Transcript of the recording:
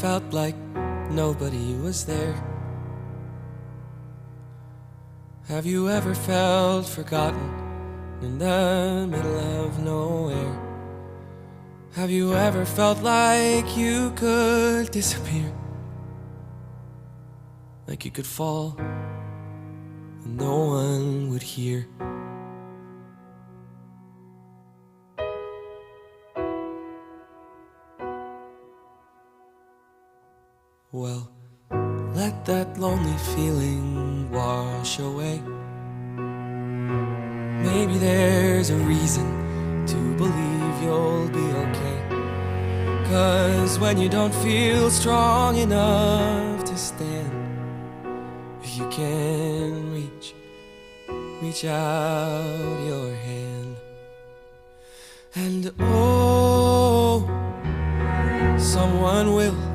felt like nobody was there? Have you ever felt forgotten in the middle of nowhere? Have you ever felt like you could disappear? Like you could fall and no one would hear? Well, let that lonely feeling wash away. Maybe there's a reason to believe you'll be okay. 'Cause when you don't feel strong enough to stand, if you can reach out your hand. And oh, someone will come